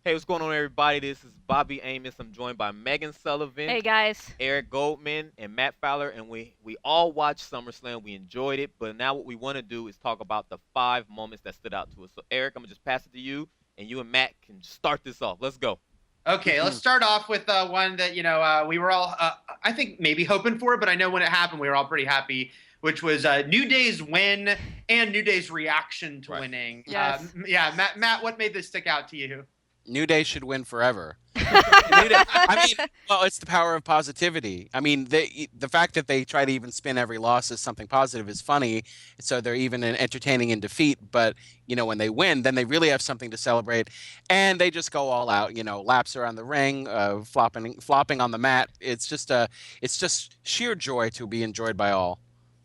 Hey, what's going on, everybody? This is Bobby Amos. I'm joined by Megan Sullivan, Hey guys. Eric Goldman, and Matt Fowler, and we all watched SummerSlam. We enjoyed it, but now what we want to do is talk about the 5 moments that stood out to us. So, Eric, I'm gonna just pass it to you, and you and Matt can start this off. Let's go. Okay, let's start off with one that we were all I think maybe hoping for, but I know when it happened we were all pretty happy, which was New Day's win and New Day's reaction to Right. winning. Yes. Yeah, Matt, what made this stick out to you? New Day should win forever. I mean, well, it's the power of positivity. I mean, the fact that they try to even spin every loss as something positive is funny. So they're even entertaining in defeat. But when they win, then they really have something to celebrate, and they just go all out. Laps around the ring, flopping on the mat. It's just sheer joy to be enjoyed by all.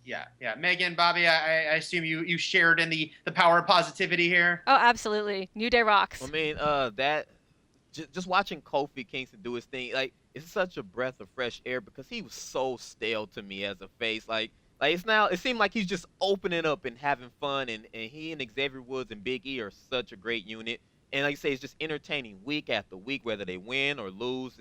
Yeah. Megan, Bobby, I assume you shared in the power of positivity here. Oh, absolutely. New Day rocks. I mean, that just watching Kofi Kingston do his thing, like it's such a breath of fresh air because he was so stale to me as a face. Like it seemed like he's just opening up and having fun, and he and Xavier Woods and Big E are such a great unit. And like I say, it's just entertaining week after week, whether they win or lose.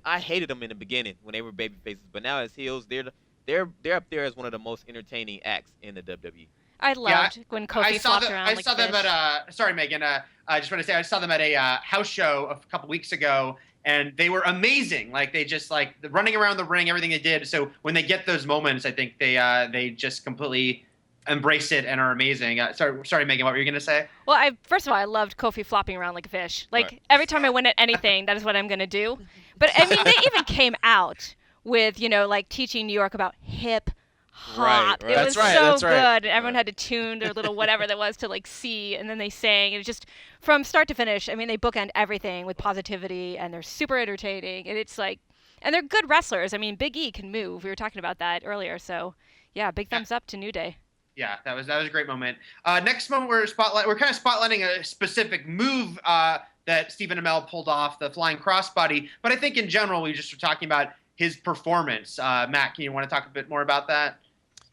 I hated them in the beginning when they were baby faces, but now as heels, they're up there as one of the most entertaining acts in the WWE. I loved when Kofi flopped around I like saw a them fish. at sorry Megan, I just want to say I saw them at a house show a couple weeks ago, and they were amazing. Like they just like running around the ring, everything they did. So when they get those moments, I think they just completely embrace it and are amazing. Sorry Megan, what were you gonna say? Well, first of all, I loved Kofi flopping around like a fish. Like Right. every time I win at anything, that is what I'm gonna do. But I mean, they even came out with like teaching New York about hip hop. Right. It That's was right, so that's right. good, and everyone had to tune their little whatever that was to like see, and then they sang. It was just from start to finish. I mean, they bookend everything with positivity, and they're super entertaining, and it's like, and they're good wrestlers. I mean, Big E can move. We were talking about that earlier, so yeah, big thumbs up to New Day. Yeah, that was a great moment. Next moment, we're kind of spotlighting a specific move that Stephen Amell pulled off, the flying crossbody. But I think in general, we just were talking about his performance. Matt, can you want to talk a bit more about that?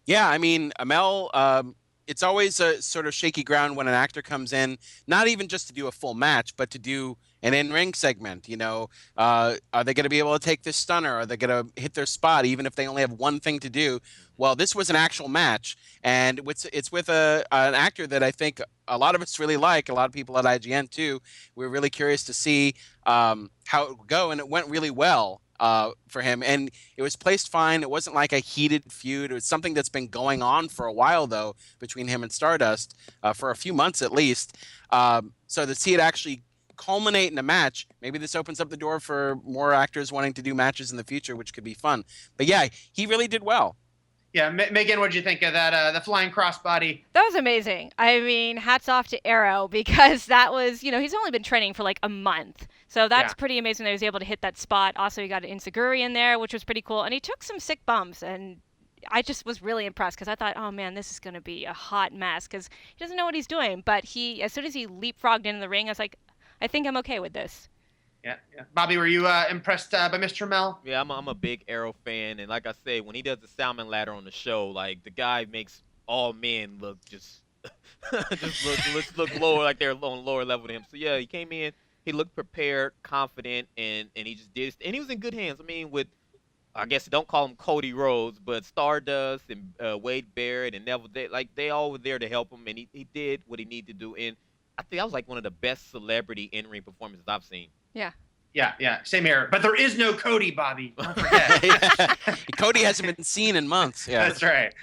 Yeah, I mean, Amel, it's always a sort of shaky ground when an actor comes in, not even just to do a full match, but to do an in-ring segment. Are they going to be able to take this stunner? Are they going to hit their spot, even if they only have one thing to do? Well, this was an actual match, and it's with an actor that I think a lot of us really like, a lot of people at IGN too. We're really curious to see how it would go, and it went really well. For him, and it was placed fine. It wasn't like a heated feud. It was something that's been going on for a while, though, between him and Stardust for a few months at least. So to see it actually culminate in a match, maybe this opens up the door for more actors wanting to do matches in the future, which could be fun. But yeah, he really did well. Yeah, Megan, what did you think of that? The flying crossbody. That was amazing. I mean, hats off to Arrow because that was, he's only been training for like a month. So that's Yeah. pretty amazing that he was able to hit that spot. Also, he got an Insaguri in there, which was pretty cool. And he took some sick bumps. And I just was really impressed because I thought, oh man, this is going to be a hot mess because he doesn't know what he's doing. But as soon as he leapfrogged into the ring, I was like, I think I'm okay with this. Yeah. Bobby, were you impressed by Mr. Amell? Yeah, I'm a big Arrow fan, and like I said, when he does the salmon ladder on the show, like the guy makes all men look just just look lower, like they're on lower level than him. So yeah, he came in, he looked prepared, confident, and he just did it, and he was in good hands. I mean, with I guess don't call him Cody Rhodes, but Stardust and Wade Barrett and Neville, they all were there to help him, and he did what he needed to do. And I think that was like one of the best celebrity in-ring performances I've seen. Yeah. Yeah, same here. But there is no Cody, Bobby. Don't forget. Cody hasn't been seen in months. Yeah, That's right.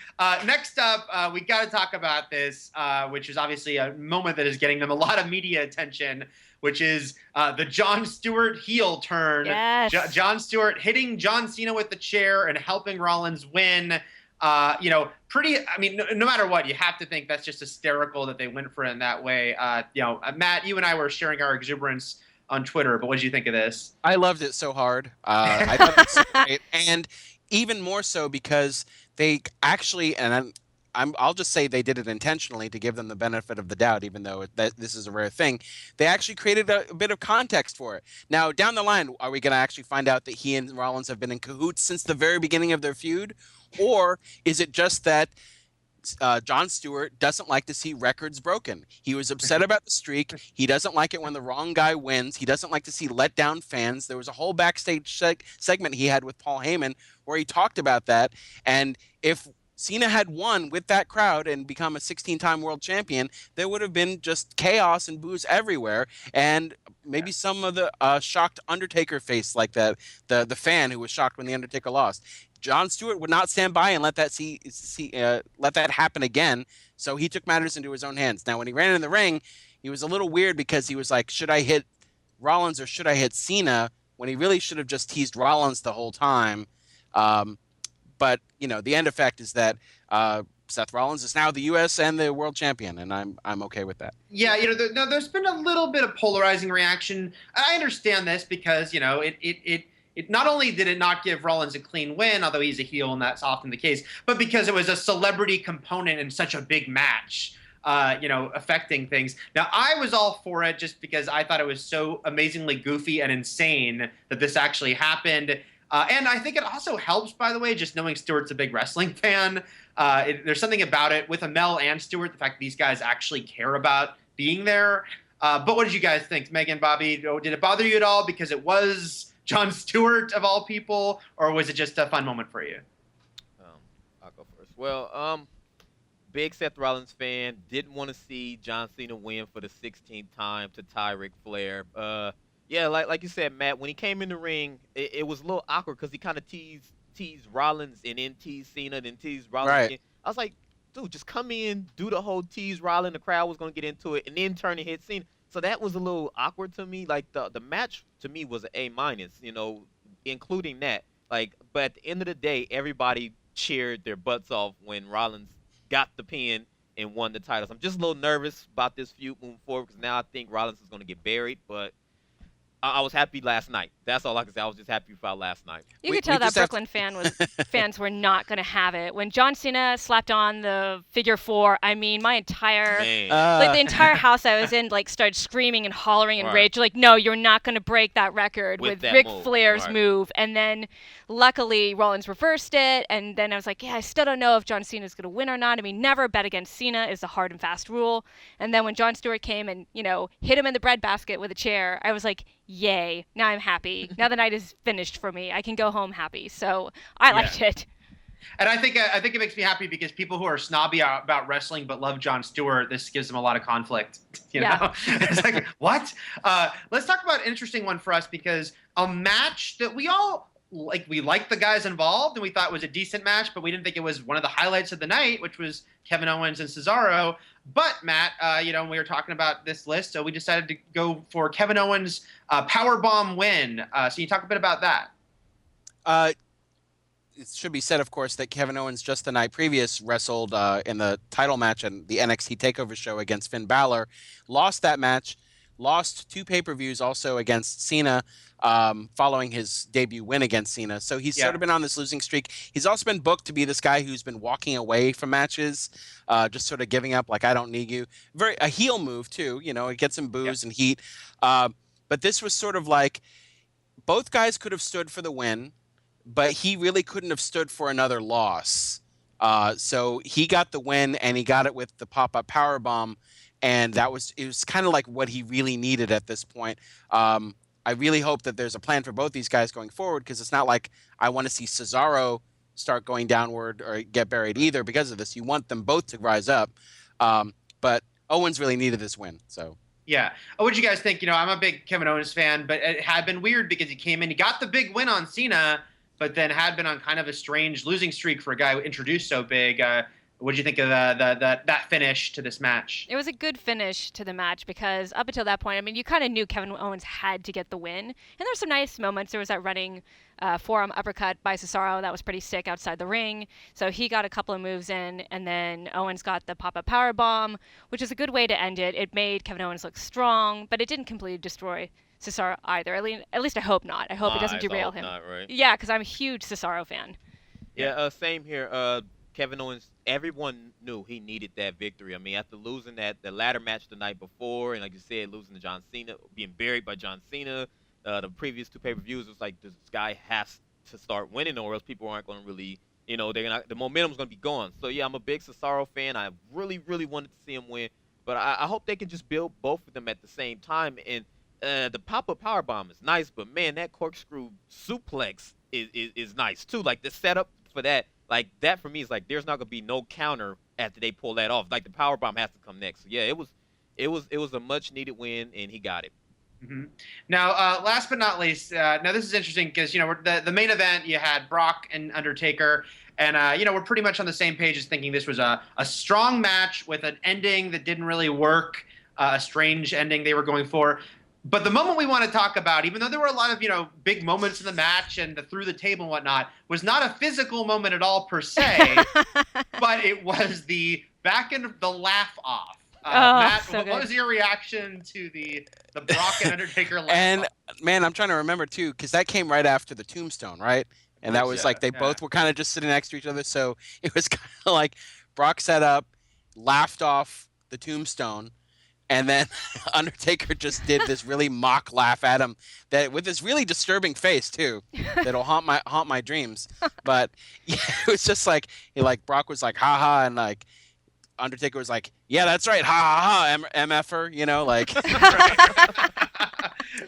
Next up, we got to talk about this, which is obviously a moment that is getting them a lot of media attention, which is the Jon Stewart heel turn. Yes. Jon Stewart hitting John Cena with the chair and helping Rollins win. Pretty. I mean, no matter what, you have to think that's just hysterical that they went for it in that way. Matt, you and I were sharing our exuberance on Twitter, but what did you think of this? I loved it so hard. I thought it was so great, and even more so because they actually, and I'll just say they did it intentionally to give them the benefit of the doubt, even though this is a rare thing. They actually created a bit of context for it. Now, down the line, are we going to actually find out that he and Rollins have been in cahoots since the very beginning of their feud? Or is it just that Jon Stewart doesn't like to see records broken. He was upset about the streak. He doesn't like it when the wrong guy wins. He doesn't like to see let down fans. There was a whole backstage segment he had with Paul Heyman where he talked about that. And if Cena had won with that crowd and become a 16-time world champion, there would have been just chaos and booze everywhere. And maybe some of the shocked Undertaker face like that, the fan who was shocked when the Undertaker lost. Jon Stewart would not stand by and let that happen again. So he took matters into his own hands. Now, when he ran in the ring, he was a little weird because he was like, should I hit Rollins or should I hit Cena? When he really should have just teased Rollins the whole time. But, the end effect is that Seth Rollins is now the U.S. and the world champion, and I'm okay with that. Yeah, there's been a little bit of polarizing reaction. I understand this because, it not only did it not give Rollins a clean win, although he's a heel and that's often the case, but because it was a celebrity component in such a big match, affecting things. Now, I was all for it just because I thought it was so amazingly goofy and insane that this actually happened. And I think it also helps, by the way, just knowing Stewart's a big wrestling fan. There's something about it with Amell and Stewart, the fact that these guys actually care about being there. But what did you guys think? Megan, Bobby, did it bother you at all because it was Jon Stewart of all people, or was it just a fun moment for you? I'll go first. Well, big Seth Rollins fan. Didn't want to see John Cena win for the 16th time to tie Ric Flair. Yeah, like you said, Matt, when he came in the ring, it was a little awkward because he kind of teased Rollins and then teased Cena, then teased Rollins Right. again. I was like, dude, just come in, do the whole tease Rollins. The crowd was going to get into it, and then turn and hit Cena. So that was a little awkward to me. Like, the match, to me, was an A-, including that. Like, but at the end of the day, everybody cheered their butts off when Rollins got the pin and won the titles. I'm just a little nervous about this feud moving forward because now I think Rollins is going to get buried, but I was happy last night. That's all I can say. I was just happy about last night. You could tell that Brooklyn fans were not going to have it. When John Cena slapped on the figure 4, I mean, my entire the entire house I was in started screaming and hollering and Right. rage. Like, no, you're not going to break that record With with that Ric move. Flair's Right. move. And then, luckily, Rollins reversed it. And then I was like, yeah, I still don't know if John Cena's going to win or not. I mean, never bet against Cena is a hard and fast rule. And then when Jon Stewart came and hit him in the breadbasket with a chair, I was like, yay! Now I'm happy. Now the night is finished for me. I can go home happy. So I liked it. And I think it makes me happy because people who are snobby about wrestling but love Jon Stewart, this gives them a lot of conflict. You know, it's like, what? Let's talk about an interesting one for us because a match that we all like. We liked the guys involved and we thought it was a decent match, but we didn't think it was one of the highlights of the night, which was Kevin Owens and Cesaro. But Matt, we were talking about this list, so we decided to go for Kevin Owens' powerbomb win. So you talk a bit about that. It should be said, of course, that Kevin Owens just the night previous wrestled in the title match and the NXT TakeOver show against Finn Balor, lost that match, lost 2 pay-per-views also against Cena following his debut win against Cena. So he's sort of been on this losing streak. He's also been booked to be this guy who's been walking away from matches, just sort of giving up, like, I don't need you. A heel move, too. It gets him booze and heat. But this was sort of like both guys could have stood for the win, but he really couldn't have stood for another loss. So he got the win, and he got it with the pop-up powerbomb, and it was kind of like what he really needed at this point. I really hope that there's a plan for both these guys going forward because it's not like I want to see Cesaro start going downward or get buried either because of this. You want them both to rise up. But Owens really needed this win, so... Yeah. What did you guys think? I'm a big Kevin Owens fan, but it had been weird because he came in, he got the big win on Cena, but then had been on kind of a strange losing streak for a guy who introduced so big. What did you think of that finish to this match? It was a good finish to the match because up until that point, I mean, you kind of knew Kevin Owens had to get the win. And there were some nice moments. There was that running forearm uppercut by Cesaro that was pretty sick outside the ring. So he got a couple of moves in, and then Owens got the pop-up powerbomb, which is a good way to end it. It made Kevin Owens look strong, but it didn't completely destroy Cesaro either. At least I hope not. I hope it doesn't derail him. Not, right? Yeah, because I'm a huge Cesaro fan. Yeah, same here. Kevin Owens, everyone knew he needed that victory. I mean, after losing the ladder match the night before, and like you said, losing to John Cena, being buried by John Cena, the previous 2 pay-per-views, it was like this guy has to start winning or else people aren't going to really the momentum's gonna be gone. So yeah, I'm a big Cesaro fan. I really, really wanted to see him win, but I hope they can just build both of them at the same time. And the pop-up powerbomb is nice, but man, that corkscrew suplex is nice too. Like the setup for that, like that for me is like there's not gonna be no counter after they pull that off. Like the powerbomb has to come next. So yeah, it was a much needed win, and he got it. Mm-hmm. Now, last but not least, now this is interesting because the main event you had Brock and Undertaker, and we're pretty much on the same page as thinking this was a strong match with an ending that didn't really work, a strange ending they were going for. But the moment we want to talk about, even though there were a lot of big moments in the match and the through the table and whatnot, was not a physical moment at all per se, but it was the back end of the laugh off. Matt, so what was your reaction to the Brock and Undertaker laugh? And man, I'm trying to remember too, because that came right after the tombstone, right? And that was like they both were kind of just sitting next to each other, so it was kind of like Brock set up, laughed off the tombstone, and then Undertaker just did this really mock laugh at him, that with this really disturbing face too, that'll haunt my dreams. But yeah, it was just like Brock was like ha ha, and like Undertaker was like, yeah, that's right, ha ha ha, MFer, like.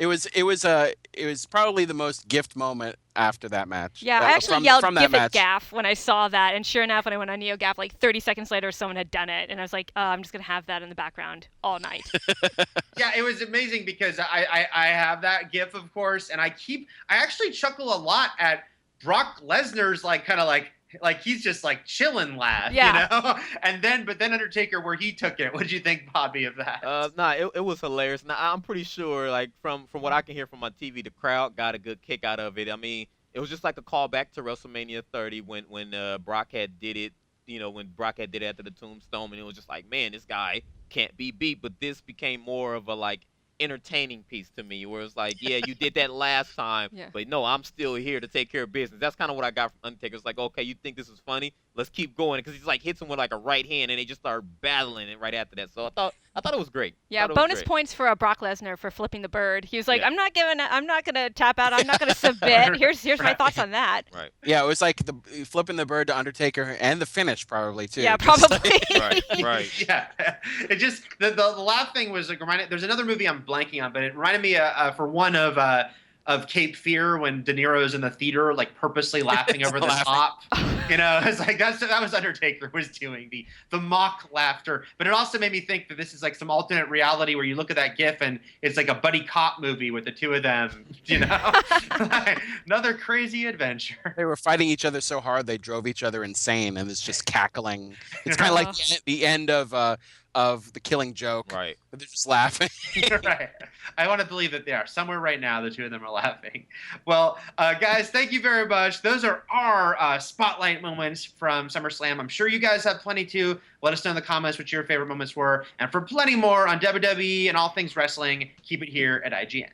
It was probably the most gift moment after that match. Yeah, I actually yelled from "Give that it, match. Gaff" when I saw that, and sure enough, when I went on NeoGAF, like 30 seconds later, someone had done it, and I was like, I'm just gonna have that in the background all night. Yeah, it was amazing because I have that GIF, of course, and I actually chuckle a lot at Brock Lesnar's like he's just like chilling laugh, Yeah. but then Undertaker, where he took it. What did you think, Bobby, of that? It was hilarious. Now I'm pretty sure, like from what I can hear from my TV, the crowd got a good kick out of it. I mean, it was just like a callback to WrestleMania 30 when Brock had did it. When Brock had did it after the tombstone, and it was just like, man, this guy can't be beat. But this became more of a like entertaining piece to me, where it's like, yeah, you did that last time, Yeah. but no, I'm still here to take care of business. That's kind of what I got from Undertaker. It's like, okay, you think this is funny? Let's keep going, because he's like hits him with like a right hand, and they just start battling it right after that. So I thought it was great. Yeah, bonus points for Brock Lesnar for flipping the bird. He was like, Yeah. I'm not gonna tap out. I'm not gonna submit. Here's my thoughts on that. Right. Yeah, it was like flipping the bird to Undertaker, and the finish probably too. Yeah, Just probably. like- Right. Yeah, it just the laugh thing was like reminded. There's another movie I'm blanking on, but it reminded me for one of Cape Fear, when De Niro's in the theater like purposely laughing over the top. It's like that was Undertaker was doing the mock laughter. But it also made me think that this is like some alternate reality where you look at that GIF and it's like a buddy cop movie with the two of them. Like, another crazy adventure. They were fighting each other so hard they drove each other insane, and it's just cackling. It's kind of like the end of The Killing Joke. Right. They're just laughing. Right. I want to believe that they are somewhere right now. The two of them are laughing. Well, guys, thank you very much. Those are our spotlight moments from SummerSlam. I'm sure you guys have plenty too. Let us know in the comments what your favorite moments were. And for plenty more on WWE and all things wrestling, keep it here at IGN.